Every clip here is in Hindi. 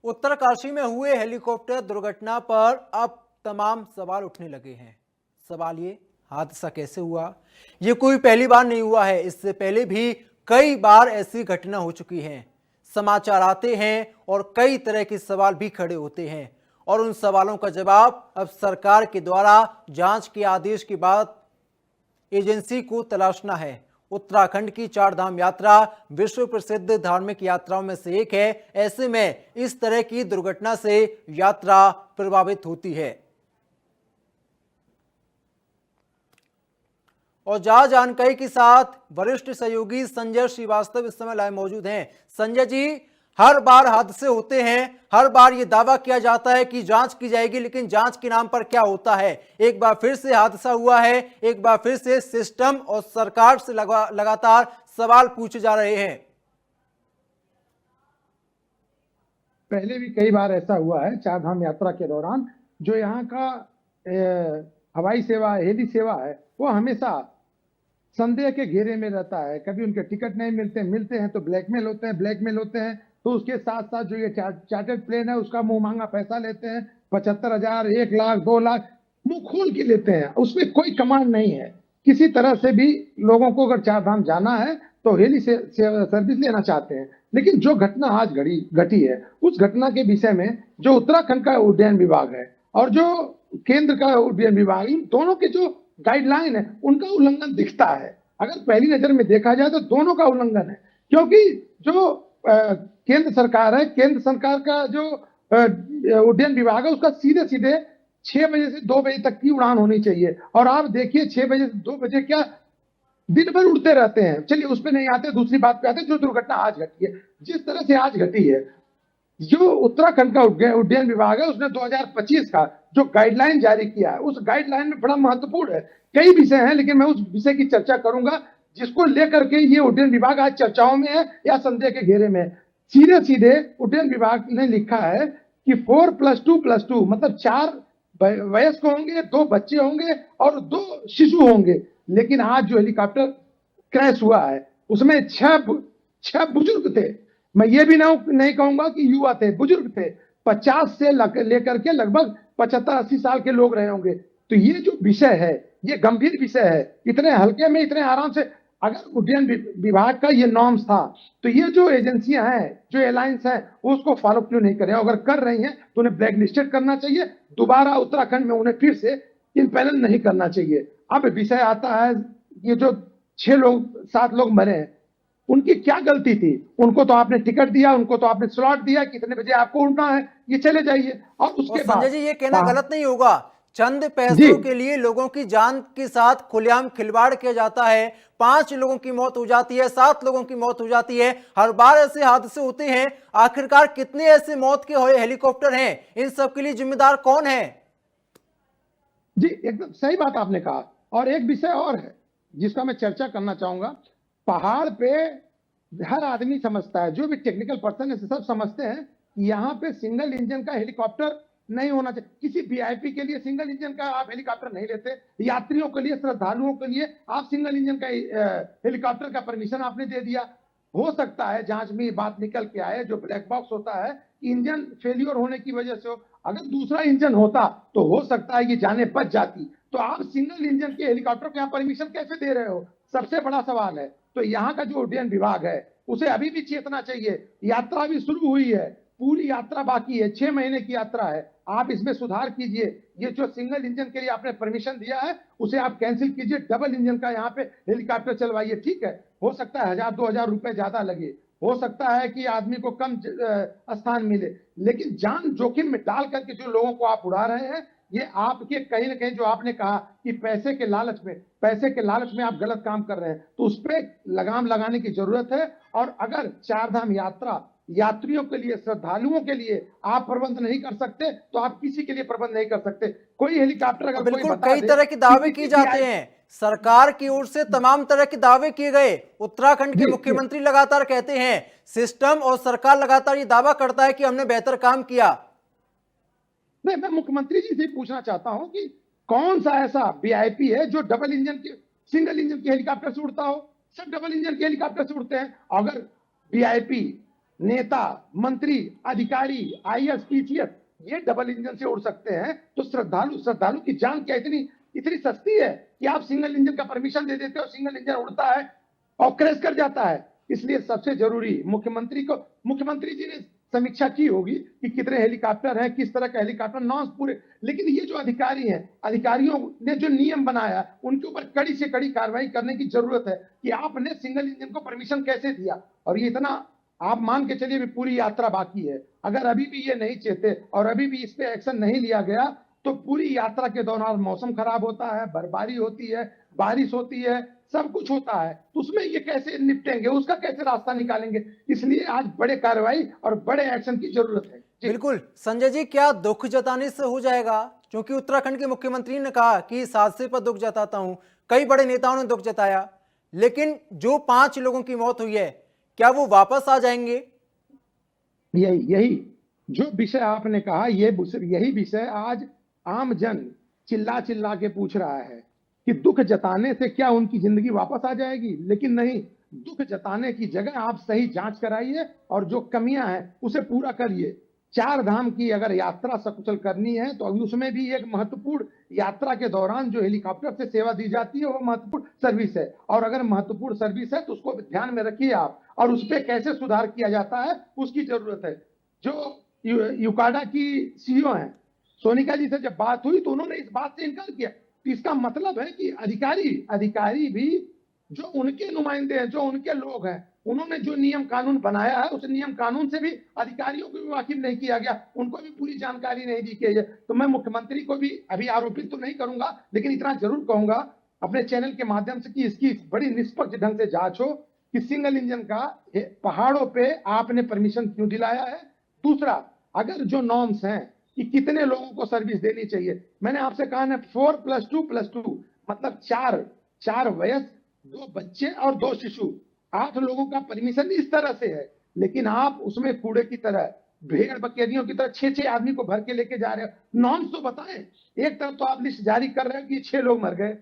उत्तरकाशी में हुए हेलीकॉप्टर दुर्घटना पर अब तमाम सवाल उठने लगे हैं। सवाल ये, हादसा कैसे हुआ? ये कोई पहली बार नहीं हुआ है, इससे पहले भी कई बार ऐसी घटना हो चुकी है। समाचार आते हैं और कई तरह के सवाल भी खड़े होते हैं और उन सवालों का जवाब अब सरकार के द्वारा जांच के आदेश के बाद एजेंसी को तलाशना है। उत्तराखंड की चारधाम यात्रा विश्व प्रसिद्ध धार्मिक यात्राओं में से एक है। ऐसे में इस तरह की दुर्घटना से यात्रा प्रभावित होती है। और ज्यादा जानकारी के साथ वरिष्ठ सहयोगी संजय श्रीवास्तव इस समय लाइव मौजूद हैं। संजय जी, हर बार हादसे होते हैं, हर बार ये दावा किया जाता है कि जांच की जाएगी, लेकिन जांच के नाम पर क्या होता है? एक बार फिर से हादसा हुआ है, एक बार फिर से सिस्टम और सरकार से लगातार सवाल पूछे जा रहे हैं। पहले भी कई बार ऐसा हुआ है चारधाम यात्रा के दौरान। जो यहाँ का हवाई सेवा, हेली सेवा है, वो हमेशा संदेह के घेरे में रहता है। कभी उनके टिकट नहीं मिलते हैं तो ब्लैकमेल होते हैं। तो उसके साथ साथ जो ये चार्टर्ड प्लेन है उसका मुंह मांगा पैसा लेते हैं। 75,000, 1 लाख, 2 लाख मुंह खोल के लेते हैं। उसमें कोई कमांड नहीं है। किसी तरह से भी लोगों को अगर चारधाम जाना है तो हेली से सर्विस लेना चाहते हैं। लेकिन जो घटना आज घटी है, उस घटना के विषय में जो उत्तराखंड का उड्डयन विभाग है और जो केंद्र का उड्डयन विभाग, इन दोनों के जो गाइडलाइन है उनका उल्लंघन दिखता है। अगर पहली नजर में देखा जाए तो दोनों का उल्लंघन है, क्योंकि जो केंद्र सरकार है, केंद्र सरकार का जो उड्डयन विभाग है, उसका सीधे सीधे 6 बजे से 2 बजे तक की उड़ान होनी चाहिए। और आप देखिए 6 बजे से 2 बजे क्या दिन भर उड़ते रहते हैं। चलिए उस पर नहीं आते, दूसरी बात पे आते, जो दुर्घटना आज घटी है, जिस तरह से आज घटी है, जो उत्तराखंड का उड्डयन विभाग है उसने 2025 का जो गाइडलाइन जारी किया है, उस गाइडलाइन में बड़ा महत्वपूर्ण है। कई विषय हैं, लेकिन मैं उस विषय की चर्चा करूंगा जिसको लेकर के ये उड्डयन विभाग आज चर्चाओं में है या संदेह के घेरे में। सीधे सीधे उड्डयन विभाग ने लिखा है कि 4+2+2 मतलब 4 वयस्क होंगे, 2 बच्चे होंगे और 2 शिशु होंगे। लेकिन आज जो हेलीकॉप्टर क्रैश हुआ है उसमें 6 बुजुर्ग थे। मैं ये भी नहीं कहूंगा कि युवा थे, बुजुर्ग थे। 50 से लेकर के लगभग 75-80 साल के लोग रहे होंगे। तो ये जो विषय है, ये गंभीर विषय है। इतने हल्के में, इतने आराम से, अगर उड्डयन विभाग का ये नॉर्म्स था तो ये जो एजेंसियां हैं, जो एयरलाइंस हैं, वो उसको फॉलो क्यों नहीं कर रहे? अगर कर रही हैं तो उन्हें ब्लैक लिस्टेड करना चाहिए। दोबारा उत्तराखंड में उन्हें फिर से इम्पैनल नहीं करना चाहिए। अब विषय आता है, ये जो 7 लोग मरे हैं, उनकी क्या गलती थी? उनको तो आपने टिकट दिया, उनको तो आपने स्लॉट दिया, कितने बजे आपको उड़ना है, ये चले जाइए। और उसके बाद संजय जी, ये कहना गलत नहीं होगा, चंद पैसों के लिए लोगों की जान के साथ खुलेआम खिलवाड़ किया जाता है। 5 लोगों की मौत हो जाती है, 7 लोगों की मौत हो जाती है, हर बार ऐसे हादसे होते हैं। आखिरकार कितने ऐसे मौत के हेलीकॉप्टर हैं? इन सब के लिए जिम्मेदार कौन है? जी, एकदम सही बात आपने कहा। और एक विषय और है जिसका मैं चर्चा करना चाहूंगा। पहाड़ पे हर आदमी समझता है, जो भी टेक्निकल पर्सन है सब समझते हैं कि यहाँ पे सिंगल इंजन का हेलीकॉप्टर नहीं होना चाहिए। किसी वीआईपी के लिए सिंगल इंजन का आप हेलीकॉप्टर नहीं लेते। यात्रियों के लिए, श्रद्धालुओं के लिए आप सिंगल इंजन का हेलीकॉप्टर का परमिशन आपने दे दिया। हो सकता है जांच में ये बात निकल के आए, जो ब्लैक बॉक्स होता है, इंजन फेलियर होने की वजह से हो। अगर दूसरा इंजन होता तो हो सकता है कि जाने बच जाती। तो आप सिंगल इंजन के हेलीकॉप्टर को यहाँ परमिशन कैसे दे रहे हो? सबसे बड़ा सवाल है। तो यहाँ का जो उड्डयन विभाग है उसे अभी भी चेतना चाहिए। यात्रा भी शुरू हुई है, पूरी यात्रा बाकी है, 6 महीने की यात्रा है। आप इसमें सुधार कीजिए। ये जो सिंगल इंजन के लिए आपने परमिशन दिया है उसे आप कैंसिल कीजिए, डबल इंजन का यहाँ पे हेलीकॉप्टर चलवाइए। ठीक है, हो सकता है 1000-2000 रुपए ज्यादा लगे, हो सकता है कि आदमी को कम स्थान मिले, लेकिन जान जोखिम में डाल करके जो लोगों को आप उड़ा रहे हैं, ये आपके कहीं ना कहीं, जो आपने कहा कि पैसे के लालच में आप गलत काम कर रहे हैं, तो उस पर लगाम लगाने की जरूरत है। और अगर चारधाम यात्रा यात्रियों के लिए, श्रद्धालुओं के लिए आप प्रबंध नहीं कर सकते तो आप किसी के लिए प्रबंध नहीं कर सकते। कोई हेलीकॉप्टर अगर बिल्कुल, कई तरह के दावे किए जाते हैं, सरकार की ओर से तमाम तरह के दावे किए गए। उत्तराखंड के मुख्यमंत्री लगातार कहते हैं, सिस्टम और सरकार लगातार ये दावा करता है कि हमने बेहतर काम किया। नहीं, मैं मुख्यमंत्री जी से पूछना चाहता हूं कि कौन सा ऐसा वीआईपी है जो डबल इंजन के, सिंगल इंजन के हेलीकॉप्टर से उड़ता हो? सब डबल इंजन के हेलीकॉप्टर से उड़ते हैं। अगर वीआईपी नेता, मंत्री, अधिकारी, आईएएस, पीसीएस ये डबल इंजन से उड़ सकते हैं, तो श्रद्धालु की जान क्या इतनी इतनी सस्ती है कि आप सिंगल इंजन का परमिशन दे देते हो, सिंगल इंजन उड़ता है और क्रैश कर जाता है। इसलिए सबसे जरूरी मुख्यमंत्री जी ने समीक्षा की होगी कि कितने हेलीकॉप्टर हैं, किस तरह का हेलीकॉप्टर, नॉर्म्स पूरे। लेकिन ये जो अधिकारी हैं, अधिकारियों ने जो नियम बनाया उनके ऊपर कड़ी से कड़ी कार्रवाई करने की जरूरत है कि आपने सिंगल इंजन को परमिशन कैसे दिया। और ये इतना आप मान के चलिए भी पूरी यात्रा बाकी है, अगर अभी भी ये नहीं चेते और अभी भी इस पे एक्शन नहीं लिया गया तो पूरी यात्रा के दौरान मौसम खराब होता है, बर्फबारी होती है, बारिश होती है, सब कुछ होता है, तो उसमें ये कैसे निपटेंगे, उसका कैसे रास्ता निकालेंगे। इसलिए आज बड़े कार्रवाई और बड़े एक्शन की जरूरत है। बिल्कुल संजय जी, क्या दुख जताने से हो जाएगा? क्योंकि उत्तराखंड के मुख्यमंत्री ने कहा कि इस हादसे पर दुख जताता हूं, कई बड़े नेताओं ने दुख जताया, लेकिन जो 5 लोगों की मौत हुई है क्या वो वापस आ जाएंगे? यही जो विषय आपने कहा, यही विषय आज आम जन चिल्ला चिल्ला के पूछ रहा है कि दुख जताने से क्या उनकी जिंदगी वापस आ जाएगी। लेकिन नहीं, दुख जताने की जगह आप सही जांच कराइए और जो कमियां हैं उसे पूरा करिए। 4 धाम की अगर यात्रा सकुशल करनी है तो अभी उसमें भी एक महत्वपूर्ण यात्रा के दौरान जो हेलीकॉप्टर से सेवा दी जाती है वो महत्वपूर्ण सर्विस है, और अगर महत्वपूर्ण सर्विस है तो उसको ध्यान में रखिए आप, और उस पर कैसे सुधार किया जाता है उसकी जरूरत है। जो यूकाडा की सीईओ हैं, सोनिका जी से जब बात हुई तो उन्होंने इस बात से इनकार किया। तो इसका मतलब है कि अधिकारी भी जो उनके नुमाइंदे हैं, जो उनके लोग हैं, उन्होंने जो नियम कानून बनाया है उस नियम कानून से भी अधिकारियों को भी वाकिफ नहीं किया गया, उनको भी पूरी जानकारी नहीं दी गई है। तो मैं मुख्यमंत्री को भी अभी आरोपित तो नहीं करूंगा, लेकिन इतना जरूर कहूंगा अपने चैनल के माध्यम से कि इसकी बड़ी निष्पक्ष ढंग से जांच हो कि सिंगल इंजन का पहाड़ों पे आपने परमिशन क्यों दिलाया है। दूसरा, अगर जो नॉर्म्स हैं कि कितने लोगों को सर्विस देनी चाहिए, मैंने आपसे कहा ना 4+2+2 मतलब 4 वयस्क, 2 बच्चे और 2 शिशु, 8 लोगों का परमिशन इस तरह से है। लेकिन आप उसमें कूड़े की तरह, भेड़ बकरियों की तरह 6 आदमी को भर के लेके जा रहे हो। नॉर्म्स तो बताएं। एक तरफ तो आप लिस्ट जारी कर रहे हो कि 6 लोग मर गए,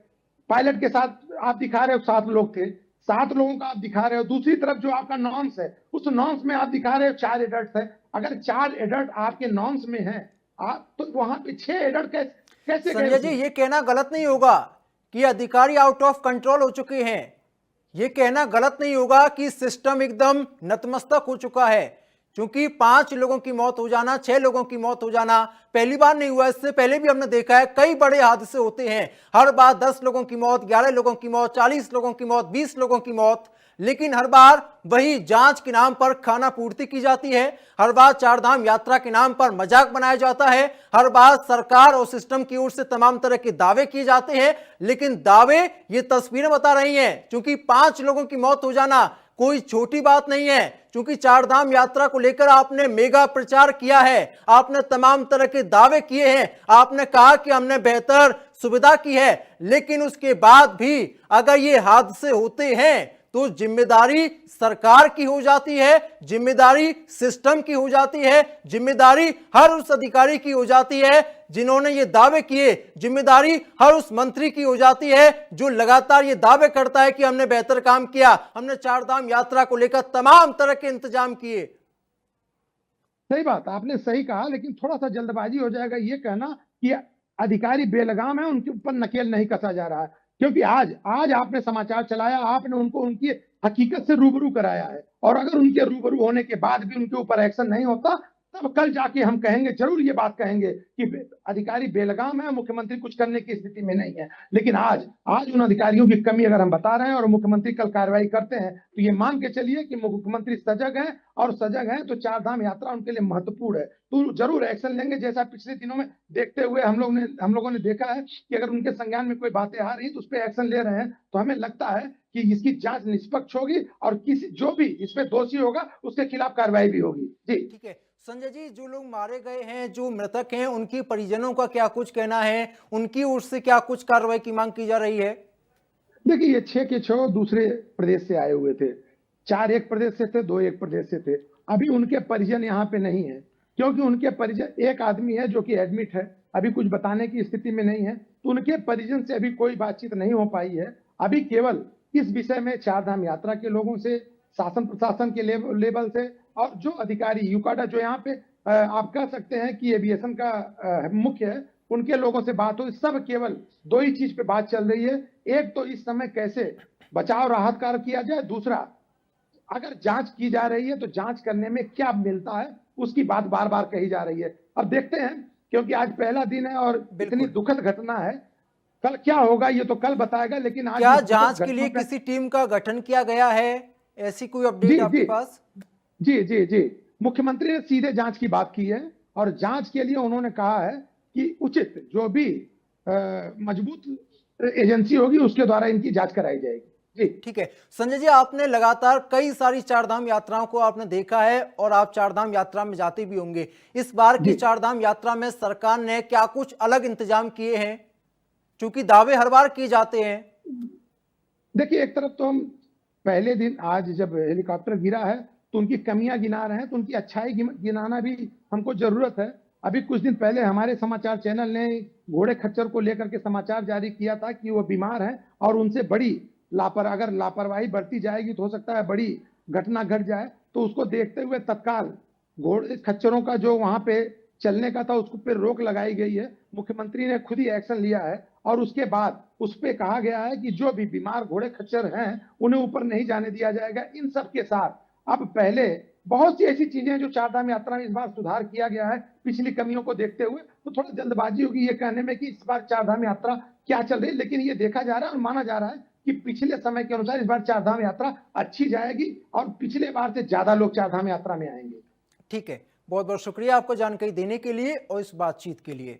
पायलट के साथ आप दिखा रहे हो 7 लोग थे, 7 लोगों का आप दिखा रहे हो। दूसरी तरफ जो आपका नॉर्म्स है उस नॉर्म्स में आप दिखा रहे हो 4 एडल्ट है। अगर 4 एडल्ट आपके नॉर्म्स में है आप, तो वहां पे 6 एडल्ट कैसे संजय जी, ये कहना गलत नहीं होगा कि अधिकारी आउट ऑफ कंट्रोल हो चुके हैं, ये कहना गलत नहीं होगा कि सिस्टम एकदम नतमस्तक हो चुका है, क्योंकि 5 लोगों की मौत हो जाना, 6 लोगों की मौत हो जाना पहली बार नहीं हुआ। इससे पहले भी हमने देखा है कई बड़े हादसे होते हैं, हर बार 10 लोगों की मौत, 11 लोगों की मौत, 40 लोगों की मौत, 20 लोगों की मौत, लेकिन हर बार वही जांच के नाम पर खाना पूर्ति की जाती है, हर बार 4 धाम यात्रा के नाम पर मजाक बनाया जाता है, हर बार सरकार और सिस्टम की ओर से तमाम तरह के दावे किए जाते हैं। लेकिन दावे ये तस्वीरें बता रही हैं, क्योंकि 5 लोगों की मौत हो जाना कोई छोटी बात नहीं है। क्योंकि 4 धाम यात्रा को लेकर आपने मेगा प्रचार किया है, आपने तमाम तरह के दावे किए हैं, आपने कहा कि हमने बेहतर सुविधा की है, लेकिन उसके बाद भी अगर ये हादसे होते हैं तो जिम्मेदारी सरकार की हो जाती है, जिम्मेदारी सिस्टम की हो जाती है, जिम्मेदारी हर उस अधिकारी की हो जाती है जिन्होंने ये दावे किए, जिम्मेदारी हर उस मंत्री की हो जाती है जो लगातार ये दावे करता है कि हमने बेहतर काम किया, हमने 4 धाम यात्रा को लेकर तमाम तरह के इंतजाम किए। सही बात, आपने सही कहा, लेकिन थोड़ा सा जल्दबाजी हो जाएगा ये कहना कि अधिकारी बेलगाम है, उनके ऊपर नकेल नहीं कसा जा रहा है। क्योंकि आज आपने समाचार चलाया, आपने उनको उनकी हकीकत से रूबरू कराया है, और अगर उनके रूबरू होने के बाद भी उनके ऊपर एक्शन नहीं होता तब कल जाके हम कहेंगे, जरूर ये बात कहेंगे कि अधिकारी बेलगाम है, मुख्यमंत्री कुछ करने की स्थिति में नहीं है। लेकिन आज उन अधिकारियों की कमी अगर हम बता रहे हैं और मुख्यमंत्री कल कार्रवाई करते हैं तो ये मान के चलिए कि मुख्यमंत्री सजग है, और सजग है तो 4 धाम यात्रा उनके लिए महत्वपूर्ण है, तो जरूर एक्शन लेंगे। जैसा पिछले दिनों में देखते हुए हम लोगों ने देखा है कि अगर उनके संज्ञान में कोई बातें आ रही तो उस पर एक्शन ले रहे हैं, तो हमें लगता है कि इसकी जांच निष्पक्ष होगी और जो भी इसमें दोषी होगा उसके खिलाफ कार्रवाई भी होगी। जी ठीक है संजय जी, जो लोग मारे गए हैं, जो मृतक हैं, उनकी परिजनों का क्या कुछ कहना है, उनकी ओर से क्या कुछ कार्रवाई की मांग की जा रही है? देखिए, ये 6 के 6 दूसरे प्रदेश से आए हुए थे, 4 एक प्रदेश से थे, 2 एक प्रदेश से थे। अभी उनके परिजन यहाँ पे नहीं है, क्योंकि उनके परिजन, एक आदमी है जो कि एडमिट है, अभी कुछ बताने की स्थिति में नहीं है, तो उनके परिजन से अभी कोई बातचीत नहीं हो पाई है। अभी केवल इस विषय में 4 धाम यात्रा के लोगों से, शासन प्रशासन के लेवल से और जो अधिकारी यूकाडा जो यहाँ पे आप कह सकते हैं कि एविएशन का मुख्य है, उनके लोगों से बात हो, सब केवल दो ही चीज पे बात चल रही है। एक तो इस समय कैसे बचाव राहत कार्य किया जाए, दूसरा अगर जांच की जा रही है तो जांच करने में क्या मिलता है, उसकी बात बार बार कही जा रही है। अब देखते हैं, क्योंकि आज पहला दिन है और इतनी बिल्कुल। दुखद घटना है, कल क्या होगा ये तो कल बताएगा, लेकिन आज क्या इस दुखद जांच के लिए घटना पे किसी टीम का गठन किया गया है, ऐसी कोई जी अपडेट आपके जी पास? जी जी जी मुख्यमंत्री ने सीधे जांच की बात की है और जांच के लिए उन्होंने कहा है कि उचित जो भी मजबूत एजेंसी होगी उसके द्वारा इनकी जांच कराई जाएगी। जी ठीक है संजय जी, आपने लगातार कई सारी चारधाम यात्राओं को आपने देखा है और आप चारधाम यात्रा में जाते भी होंगे। इस बार की जी चारधाम यात्रा में सरकार ने क्या कुछ अलग इंतजाम किए हैं, क्योंकि दावे हर बार किए जाते हैं? देखिए, एक तरफ तो हम पहले दिन आज जब हेलीकॉप्टर गिरा है तो उनकी कमियां गिना रहे हैं, तो उनकी अच्छाई गिनाना भी हमको जरूरत है। अभी कुछ दिन पहले हमारे समाचार चैनल ने घोड़े खच्चर को लेकर के समाचार जारी किया था कि वो बीमार हैं और उनसे बड़ी अगर लापरवाही बरती जाएगी तो हो सकता है बड़ी घटना घट जाए। तो उसको देखते हुए तत्काल घोड़े खच्चरों का जो वहां पे चलने का था उसको पे रोक लगाई गई है। मुख्यमंत्री ने खुद ही एक्शन लिया है और उसके बाद उस पे कहा गया है कि जो भी बीमार घोड़े खच्चर हैं उन्हें ऊपर नहीं जाने दिया जाएगा। इन सब के साथ अब पहले बहुत सी ऐसी चीजें जो चारधाम यात्रा में इस बार सुधार किया गया है पिछली कमियों को देखते हुए, तो थोड़ा जल्दबाजी होगी ये कहने में कि इस बार चारधाम यात्रा क्या चल रही है, लेकिन ये देखा जा रहा है और माना जा रहा है कि पिछले समय के अनुसार इस बार चारधाम यात्रा अच्छी जाएगी और पिछले बार से ज्यादा लोग चारधाम यात्रा में आएंगे। ठीक है, बहुत बहुत शुक्रिया आपको जानकारी देने के लिए और इस बातचीत के लिए।